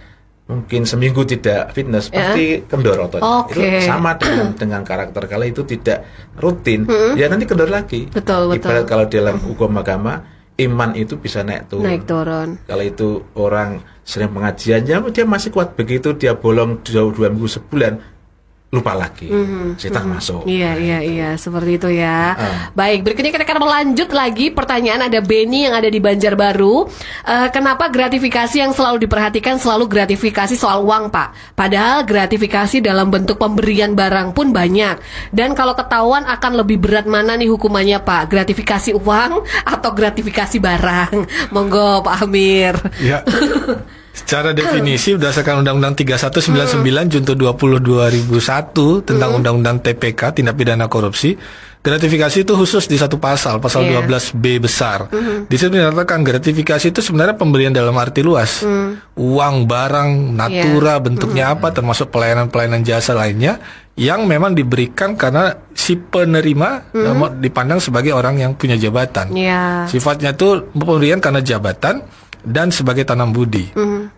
mungkin seminggu tidak fitness pasti kendor otot. Itu sama dengan karakter. Kalau itu tidak rutin, ya nanti kendor lagi. Betul. Ibarat kalau dalam hukum agama, iman itu bisa naik turun. Kalau itu orang sering pengajiannya, dia masih kuat. Begitu dia bolong 2 minggu sebulan, lupa lagi, setan masuk. Iya, seperti itu ya. Baik, berikutnya kita akan melanjut lagi pertanyaan. Ada Benny yang ada di Banjarbaru. Kenapa gratifikasi yang selalu diperhatikan selalu gratifikasi soal uang, Pak? Padahal gratifikasi dalam bentuk pemberian barang pun banyak. Dan kalau ketahuan akan lebih berat mana nih hukumannya, Pak? Gratifikasi uang atau gratifikasi barang? Monggo, Pak Amir. Ya. Secara definisi berdasarkan Undang-Undang 3199 Junto 20 2001 tentang Undang-Undang TPK, tindak pidana korupsi, gratifikasi itu khusus di satu pasal 12B besar. Di situ dinyatakan gratifikasi itu sebenarnya pemberian dalam arti luas. Uang, barang, natura, bentuknya apa, termasuk pelayanan-pelayanan jasa lainnya yang memang diberikan karena si penerima dipandang sebagai orang yang punya jabatan. Sifatnya itu pemberian karena jabatan dan sebagai tanam budi.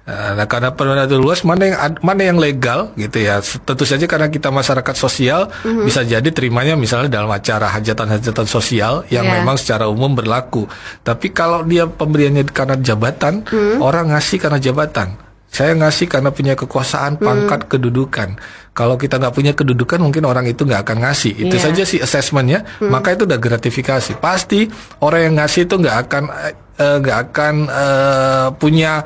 Nah, karena pemberian itu luas, mana yang legal gitu ya. Tentu saja karena kita masyarakat sosial, bisa jadi terimanya misalnya dalam acara hajatan-hajatan sosial yang memang secara umum berlaku. Tapi kalau dia pemberiannya karena jabatan, orang ngasih karena jabatan. Saya ngasih karena punya kekuasaan, pangkat, kedudukan. Kalau kita nggak punya kedudukan, mungkin orang itu nggak akan ngasih. Itu saja sih assessmentnya. Maka itu udah gratifikasi. Pasti orang yang ngasih itu nggak akan punya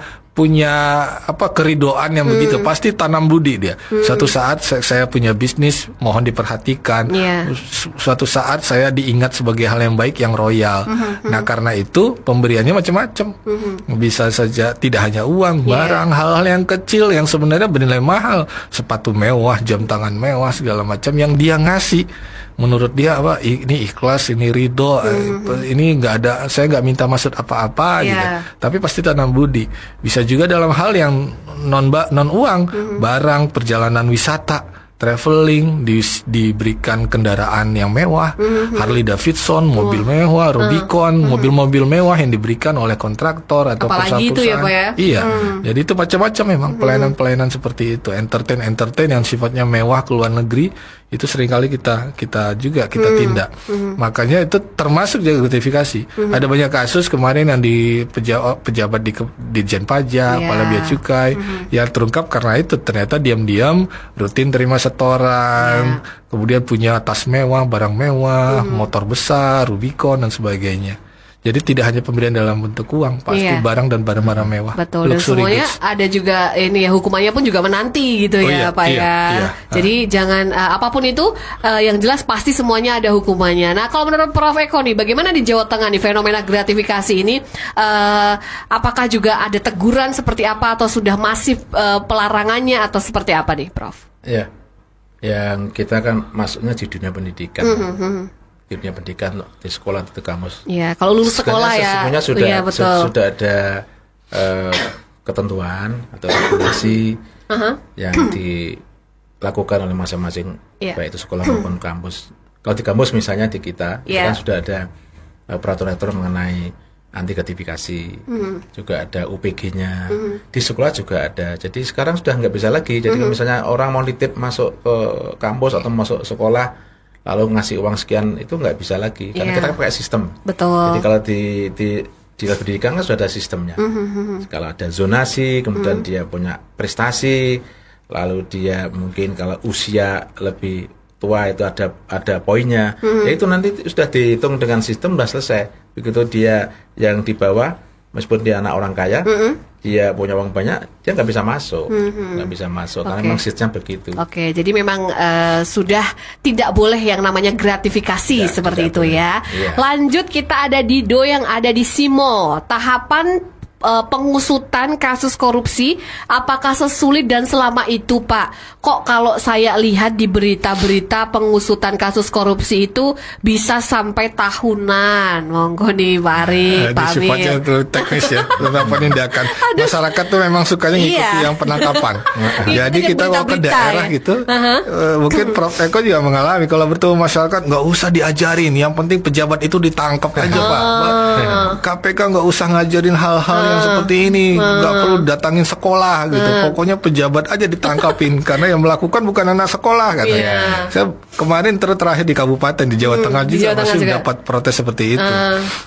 keridoan yang begitu. Pasti tanam budi dia. Suatu saat saya punya bisnis, mohon diperhatikan. Suatu saat saya diingat sebagai hal yang baik, yang royal. Nah, karena itu pemberiannya macam-macam. Bisa saja tidak hanya uang, barang, hal-hal yang kecil yang sebenarnya bernilai mahal, sepatu mewah, jam tangan mewah, segala macam yang dia ngasih. Menurut dia ini ikhlas, ini ridho, ini nggak ada, saya nggak minta maksud apa-apa gitu. Tapi pasti tanam budi. Bisa juga dalam hal yang non uang, barang, perjalanan wisata, traveling, diberikan kendaraan yang mewah, Harley Davidson, mobil mewah, Rubicon, mobil-mobil mewah yang diberikan oleh kontraktor atau perusahaan-perusahaan. Itu ya, Pak ya? Iya. Jadi itu macam-macam memang pelayanan-pelayanan seperti itu, entertain yang sifatnya mewah ke luar negeri, itu seringkali kita tindak. Makanya itu termasuk juga gratifikasi. Ada banyak kasus kemarin yang di pejabat di Ditjen Pajak, Kepala Bea Cukai, yang terungkap karena itu ternyata diam-diam rutin terima setoran, kemudian punya tas mewah, barang mewah, motor besar, Rubicon dan sebagainya. Jadi tidak hanya pemberian dalam bentuk uang, pasti barang dan barang-barang mewah. Betul, dan semuanya ada juga ini ya, hukumannya pun juga menanti gitu Pak ya. Jadi jangan apapun itu, yang jelas pasti semuanya ada hukumannya. Nah, kalau menurut Prof Eko nih, bagaimana di Jawa Tengah nih fenomena gratifikasi ini? Apakah juga ada teguran seperti apa atau sudah masif pelarangannya atau seperti apa nih, Prof? Ya, yang kita kan masuknya di dunia pendidikan. Di dunia pendidikan, di sekolah, di kampus. Iya, kalau lulus sekolah ya. Sebenarnya sudah ada ketentuan atau regulasi yang dilakukan oleh masing-masing, baik itu sekolah maupun kampus. Kalau di kampus misalnya di kita, kan sudah ada peraturan mengenai anti gratifikasi, juga ada UPG-nya. Di sekolah juga ada. Jadi sekarang sudah nggak bisa lagi. Jadi kalau misalnya orang mau nitip masuk ke kampus atau masuk sekolah, lalu ngasih uang sekian, itu nggak bisa lagi karena kita kan pakai sistem. Betul. Jadi kalau di pendidikan kan sudah ada sistemnya. Kalau ada zonasi, kemudian dia punya prestasi, lalu dia mungkin kalau usia lebih tua itu ada poinnya. Ya itu nanti sudah dihitung dengan sistem, sudah selesai. Begitu dia yang di bawah, meskipun dia anak orang kaya, dia punya uang banyak, dia nggak bisa masuk, karena memang sistemnya begitu. Jadi memang sudah tidak boleh yang namanya gratifikasi seperti itu ya. Lanjut, kita ada Dido yang ada di Simo. Tahapan pengusutan kasus korupsi, apakah sesulit dan selama itu Pak? Kok kalau saya lihat di berita-berita pengusutan kasus korupsi itu bisa sampai tahunan? Monggo nih Pak Arik, Pak Amir. Sifatnya terlalu teknis ya tentang penindakan. Masyarakat tuh memang sukanya ngikuti yang penangkapan. Jadi kita kalau ke daerah gitu, mungkin Prof Eko juga mengalami kalau bertemu masyarakat nggak usah diajarin, yang penting pejabat itu ditangkap aja Pak. KPK nggak usah ngajarin hal-hal yang seperti ini, nggak perlu datangin sekolah gitu. Pokoknya pejabat aja ditangkapin karena yang melakukan bukan anak sekolah katanya. Saya kemarin terakhir di kabupaten di Jawa Tengah juga masih dapat protes seperti itu.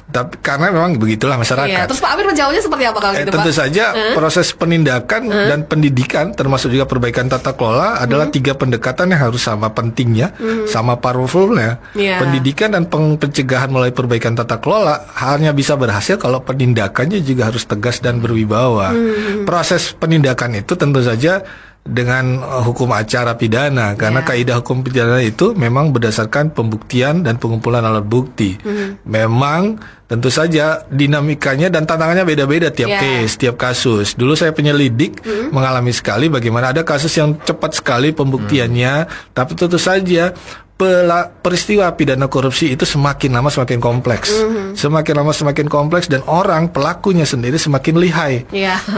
Tapi karena memang begitulah masyarakat. Terus Pak Amir menjawabnya seperti apa kalau gitu Pak? Tentu saja proses penindakan dan pendidikan termasuk juga perbaikan tata kelola adalah 3 pendekatan yang harus sama pentingnya, sama powerfulnya. Pendidikan dan pencegahan melalui perbaikan tata kelola hanya bisa berhasil kalau penindakannya juga harus tegas dan berwibawa. Proses penindakan itu tentu saja dengan hukum acara pidana karena kaidah hukum pidana itu memang berdasarkan pembuktian dan pengumpulan alat bukti. Memang tentu saja dinamikanya dan tantangannya beda-beda tiap case, tiap kasus. Dulu saya penyelidik mengalami sekali bagaimana ada kasus yang cepat sekali pembuktiannya, tapi tentu saja peristiwa pidana korupsi itu semakin lama semakin kompleks. Semakin lama semakin kompleks dan orang pelakunya sendiri semakin lihai.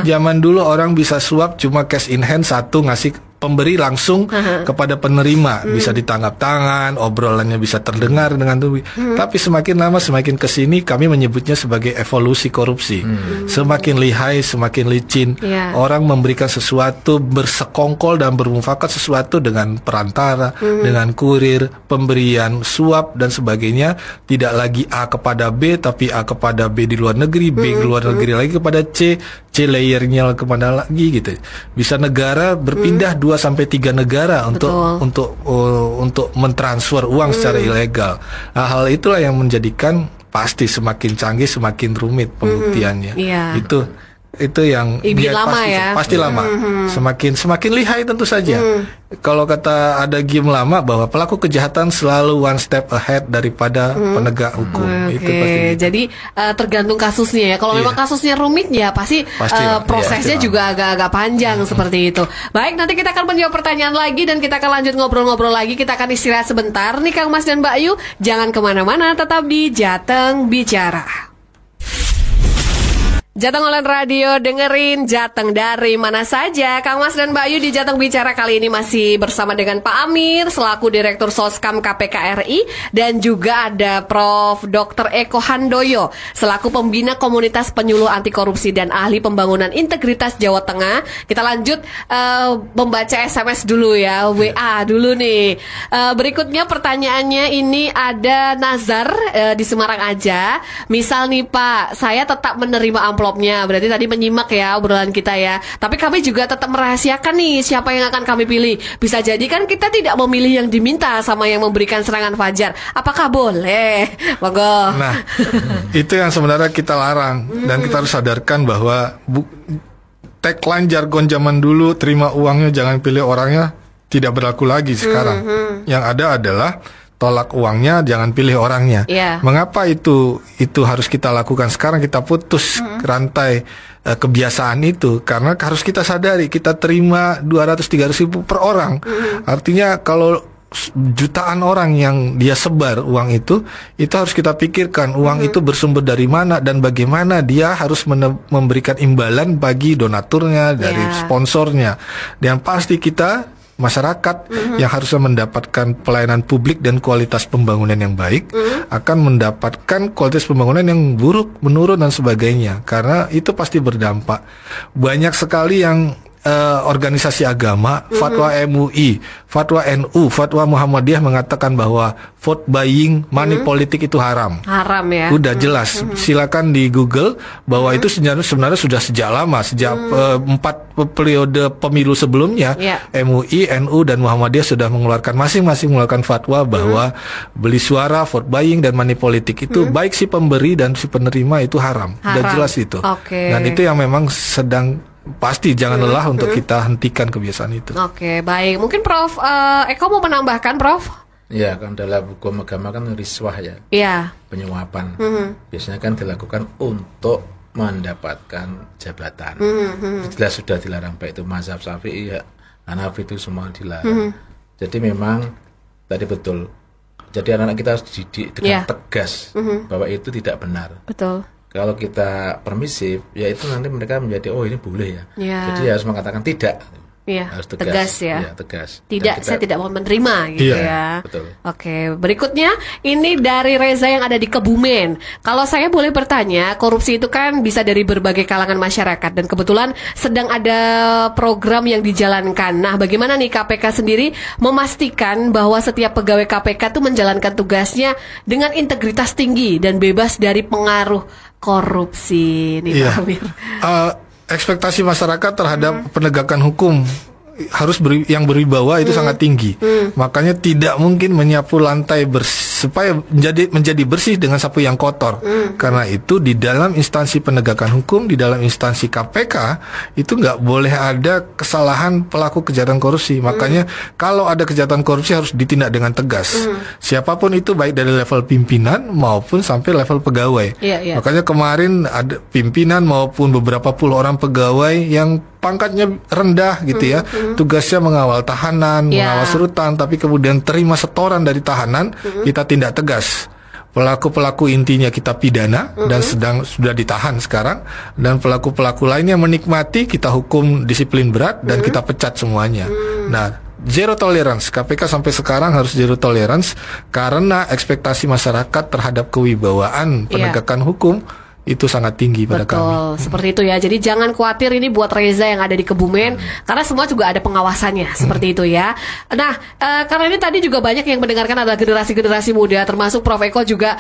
Zaman dulu orang bisa suap cuma cash in hand satu, ngasih pemberi langsung kepada penerima, bisa ditangkap tangan, obrolannya bisa terdengar dengan tubuh. Tapi semakin lama semakin kesini kami menyebutnya sebagai evolusi korupsi. Semakin lihai, semakin licin. Orang memberikan sesuatu, bersekongkol dan bermufakat sesuatu dengan perantara, dengan kurir, pemberian suap dan sebagainya. Tidak lagi A kepada B, tapi A kepada B di luar negeri, B di luar negeri lagi kepada C layernya kemana lagi gitu. Bisa negara berpindah 2 sampai 3 negara untuk mentransfer uang secara ilegal. Nah, hal itulah yang menjadikan pasti semakin canggih semakin rumit pembuktiannya. Itu yang pasti lama. Semakin lihai tentu saja. Kalau kata ada game lama bahwa pelaku kejahatan selalu one step ahead daripada penegak hukum. Itu pasti. Jadi tergantung kasusnya ya. Kalau memang kasusnya rumit ya pasti prosesnya juga agak-agak panjang seperti itu. Baik, nanti kita akan menjawab pertanyaan lagi dan kita akan lanjut ngobrol-ngobrol lagi. Kita akan istirahat sebentar nih Kang Mas dan Mbak Ayu. Jangan kemana-mana, tetap di Jateng Bicara. Jateng Online Radio, dengerin Jateng dari mana saja. Kang Mas dan Mbak Ayu di Jateng Bicara kali ini masih bersama dengan Pak Amir selaku Direktur Soskam KPK RI dan juga ada Prof. Dr. Eko Handoyo selaku Pembina Komunitas Penyuluh Anti Korupsi dan Ahli Pembangunan Integritas Jawa Tengah. Kita lanjut membaca SMS dulu ya, WA dulu nih. Berikutnya pertanyaannya ini ada Nazar di Semarang aja. Misal nih Pak, saya tetap menerima amplop. Berarti tadi menyimak ya obrolan kita ya. Tapi kami juga tetap merahasiakan nih siapa yang akan kami pilih. Bisa jadi kan kita tidak memilih yang diminta sama yang memberikan serangan fajar. Apakah boleh? Monggo. Nah, itu yang sebenarnya kita larang dan kita harus sadarkan bahwa tagline jargon zaman dulu, terima uangnya jangan pilih orangnya, tidak berlaku lagi sekarang. Yang ada adalah tolak uangnya, jangan pilih orangnya. Mengapa itu harus kita lakukan sekarang? Kita putus rantai kebiasaan itu karena harus kita sadari kita terima 200-300 ribu per orang. Artinya kalau jutaan orang yang dia sebar uang itu harus kita pikirkan uang itu bersumber dari mana dan bagaimana dia harus memberikan imbalan bagi donaturnya, dari sponsornya. Dan pasti kita masyarakat yang harusnya mendapatkan pelayanan publik dan kualitas pembangunan yang baik akan mendapatkan kualitas pembangunan yang buruk, menurun dan sebagainya. Karena itu pasti berdampak. Banyak sekali yang organisasi agama, fatwa MUI, fatwa NU, fatwa Muhammadiyah mengatakan bahwa vote buying, money politik itu haram. Haram ya. Udah jelas. Silakan di Google bahwa itu sebenarnya sudah sejak lama, sejak 4 periode pemilu sebelumnya, MUI, NU dan Muhammadiyah sudah mengeluarkan masing-masing mengeluarkan fatwa bahwa beli suara, vote buying dan money politik itu baik si pemberi dan si penerima itu haram. Udah jelas itu. Dan itu yang memang sedang pasti jangan lelah untuk kita hentikan kebiasaan itu. Oke, baik. Mungkin Prof. Eko mau menambahkan, Prof? Ya, kan dalam agama kan riswah ya. Iya. Penyuapan. Biasanya kan dilakukan untuk mendapatkan jabatan. Jelas sudah dilarang, baik itu mazhab Syafi'i, Hanafi itu semua dilarang. Jadi memang tadi betul. Jadi anak-anak kita harus dididik dengan tegas bahwa itu tidak benar. Betul. Kalau kita permisif, ya itu nanti mereka menjadi ini boleh ya. Jadi harus mengatakan tidak. Harus tegas ya. Tegas. Tidak, saya tidak mau menerima gitu ya. Betul. Oke, berikutnya ini dari Reza yang ada di Kebumen. Kalau saya boleh bertanya, korupsi itu kan bisa dari berbagai kalangan masyarakat dan kebetulan sedang ada program yang dijalankan. Nah, bagaimana nih KPK sendiri memastikan bahwa setiap pegawai KPK itu menjalankan tugasnya dengan integritas tinggi dan bebas dari pengaruh korupsi nih, Pak Amir? Ekspektasi masyarakat terhadap penegakan hukum harus yang berwibawa itu sangat tinggi. Makanya tidak mungkin menyapu lantai supaya menjadi bersih dengan sapu yang kotor. Karena itu di dalam instansi penegakan hukum, di dalam instansi KPK itu nggak boleh ada kesalahan pelaku kejahatan korupsi. Makanya kalau ada kejahatan korupsi harus ditindak dengan tegas. Siapapun itu, baik dari level pimpinan maupun sampai level pegawai. Makanya kemarin ada pimpinan maupun beberapa puluh orang pegawai yang pangkatnya rendah gitu ya, tugasnya mengawal tahanan, mengawal rutan, tapi kemudian terima setoran dari tahanan, kita tindak tegas. Pelaku-pelaku intinya kita pidana dan sudah ditahan sekarang, dan pelaku-pelaku lainnya menikmati, kita hukum disiplin berat dan kita pecat semuanya. Nah, zero tolerance, KPK sampai sekarang harus zero tolerance karena ekspektasi masyarakat terhadap kewibawaan penegakan hukum itu sangat tinggi pada kami. Betul, seperti itu ya. Jadi jangan khawatir ini buat Reza yang ada di Kebumen, karena semua juga ada pengawasannya, seperti itu ya. Nah, karena ini tadi juga banyak yang mendengarkan adalah generasi-generasi muda, termasuk Prof Eko juga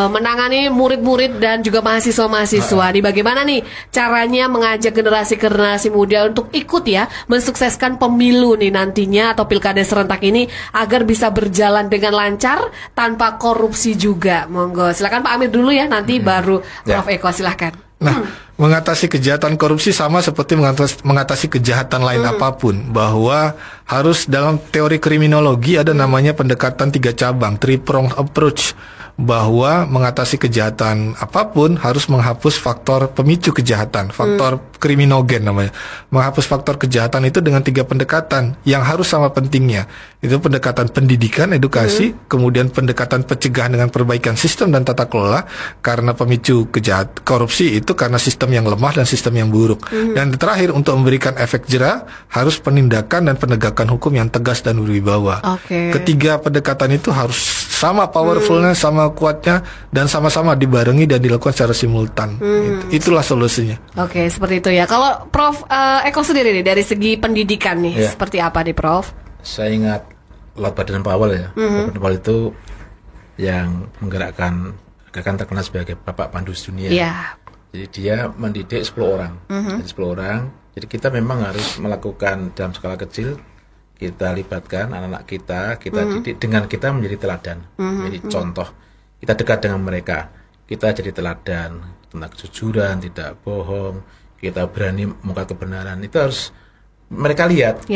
menangani murid-murid dan juga mahasiswa-mahasiswa. Nih, bagaimana nih caranya mengajak generasi-generasi muda untuk ikut ya, mensukseskan pemilu nih nantinya atau pilkada serentak ini agar bisa berjalan dengan lancar tanpa korupsi juga. Monggo, silakan Pak Amir dulu ya, nanti baru Prof Eko, silahkan. Nah, mengatasi kejahatan korupsi sama seperti mengatasi kejahatan lain apapun, bahwa harus dalam teori kriminologi ada namanya pendekatan 3 cabang, three-pronged approach, bahwa mengatasi kejahatan apapun harus menghapus faktor pemicu kejahatan, faktor kriminogen namanya. Menghapus faktor kejahatan itu dengan 3 pendekatan yang harus sama pentingnya. Itu pendekatan pendidikan, edukasi, kemudian pendekatan pencegahan dengan perbaikan sistem dan tata kelola, karena pemicu korupsi itu karena sistem yang lemah dan sistem yang buruk. Dan terakhir, untuk memberikan efek jera harus penindakan dan penegakan hukum yang tegas dan berwibawa. Ketiga pendekatan itu harus sama powerfulnya, sama kuatnya, dan sama-sama dibarengi dan dilakukan secara simultan. Itulah solusinya. Oke, seperti itu ya. Kalau Prof Eko sendiri nih, dari segi pendidikan nih, seperti apa nih Prof? Saya ingat Laut Badan Powell ya. Badan Powell itu yang menggerakkan gerakan terkenal sebagai Bapak Pandu Dunia. Jadi dia mendidik 10 orang. Jadi 10 orang. Jadi kita memang harus melakukan dalam skala kecil, kita libatkan anak-anak kita didik dengan kita menjadi teladan, menjadi contoh. Kita dekat dengan mereka, kita jadi teladan tentang kejujuran, tidak bohong, kita berani mengungkap kebenaran. Itu harus mereka lihat.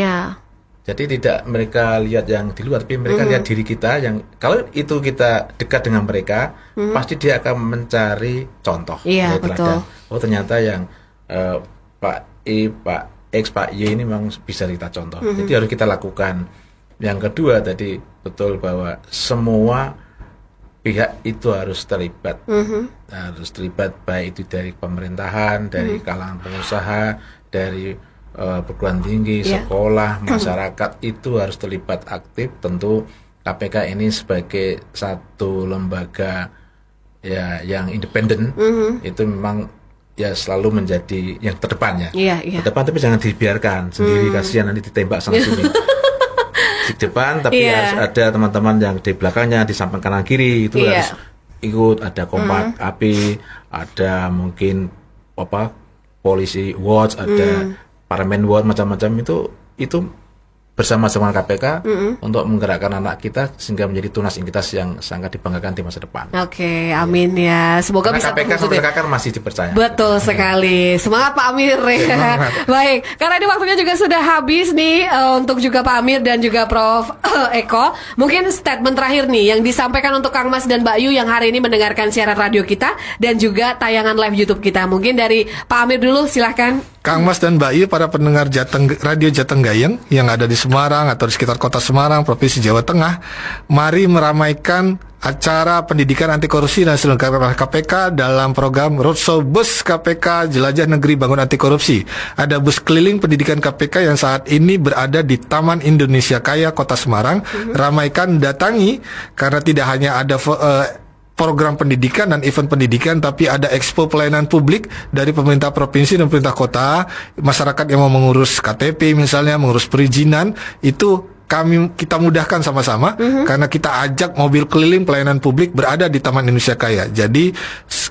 Jadi tidak mereka lihat yang di luar, tapi mereka lihat diri kita. Yang kalau itu kita dekat dengan mereka, pasti dia akan mencari contoh. Betul. Oh, ternyata yang Pak E, Pak X, Pak Y ini memang bisa kita contoh. Jadi harus kita lakukan. Yang kedua tadi betul bahwa semua pihak itu harus terlibat. Harus terlibat, baik itu dari pemerintahan, dari kalangan pengusaha, dari perguruan tinggi, sekolah, masyarakat, itu harus terlibat aktif. Tentu KPK ini sebagai satu lembaga ya yang independen, itu memang ya selalu menjadi yang terdepan ya. Terdepan, tapi jangan dibiarkan sendiri, kasihan nanti ditembak sana sini. Di depan, tapi harus ada teman-teman yang di belakangnya, di samping kanan kiri itu harus ikut. Ada kompak api, ada mungkin polisi watch, ada parlemen watch, macam-macam itu bersama-sama KPK untuk menggerakkan anak kita sehingga menjadi tunas integritas yang sangat dibanggakan di masa depan. Oke, amin ya. Semoga karena bisa KPK sampai sekarang masih dipercaya. Betul sekali. Semangat Pak Amir ya. Baik, karena ini waktunya juga sudah habis nih untuk juga Pak Amir dan juga Prof Eko. Mungkin statement terakhir nih yang disampaikan untuk Kang Mas dan Mbak Yu yang hari ini mendengarkan siaran radio kita dan juga tayangan live YouTube kita. Mungkin dari Pak Amir dulu, silahkan. Kang Mas dan Mbak Yu, para pendengar Radio Jatenggayeng yang ada di Semarang atau di sekitar kota Semarang, Provinsi Jawa Tengah, mari meramaikan acara pendidikan anti korupsi dan diselenggarakan oleh KPK dalam program Roadshow Bus KPK Jelajah Negeri Bangun Anti Korupsi. Ada bus keliling pendidikan KPK yang saat ini berada di Taman Indonesia Kaya, Kota Semarang. Ramaikan, datangi, karena tidak hanya ada program pendidikan dan event pendidikan, tapi ada expo pelayanan publik dari pemerintah provinsi dan pemerintah kota. Masyarakat yang mau mengurus KTP misalnya, mengurus perizinan, itu kita mudahkan sama-sama karena kita ajak mobil keliling pelayanan publik berada di Taman Indonesia Kaya. Jadi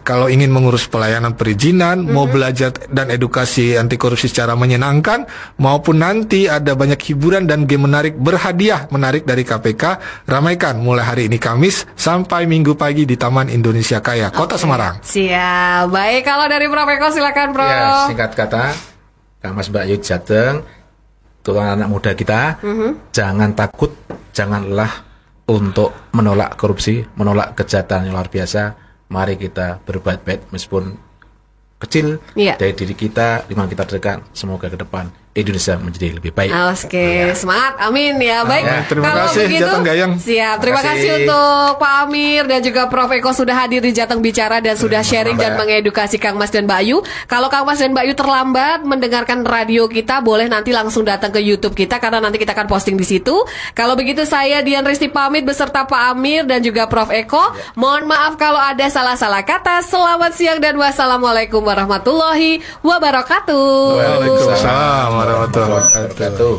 kalau ingin mengurus pelayanan perizinan, mau belajar dan edukasi anti korupsi secara menyenangkan, maupun nanti ada banyak hiburan dan game menarik berhadiah menarik dari KPK, ramaikan mulai hari ini Kamis sampai Minggu pagi di Taman Indonesia Kaya, Kota Semarang. Siap. Baik, kalau dari Prof Eko silakan Prof. Ya, singkat kata, Kang Mas Mbak Yu Jateng, anak muda kita, jangan takut, jangan lelah untuk menolak korupsi, menolak kejahatan yang luar biasa. Mari kita berbuat baik meskipun kecil dari diri kita, lima kita dekat. Semoga ke depan Indonesia menjadi lebih baik. Oke, semangat, amin ya. Baik, terima kasih Jatenggayeng. Siap, terima kasih untuk Pak Amir dan juga Prof Eko sudah hadir di Jateng Bicara dan sudah sharing dan mengedukasi Kang Mas dan Mbak Yu. Kalau Kang Mas dan Mbak Yu terlambat mendengarkan radio kita, boleh nanti langsung datang ke YouTube kita karena nanti kita akan posting di situ. Kalau begitu saya Dian Risti pamit beserta Pak Amir dan juga Prof Eko. Mohon maaf kalau ada salah-salah kata. Selamat siang dan wassalamualaikum warahmatullahi wabarakatuh. Waalaikumsalam warahmatullahi wabarakatuh.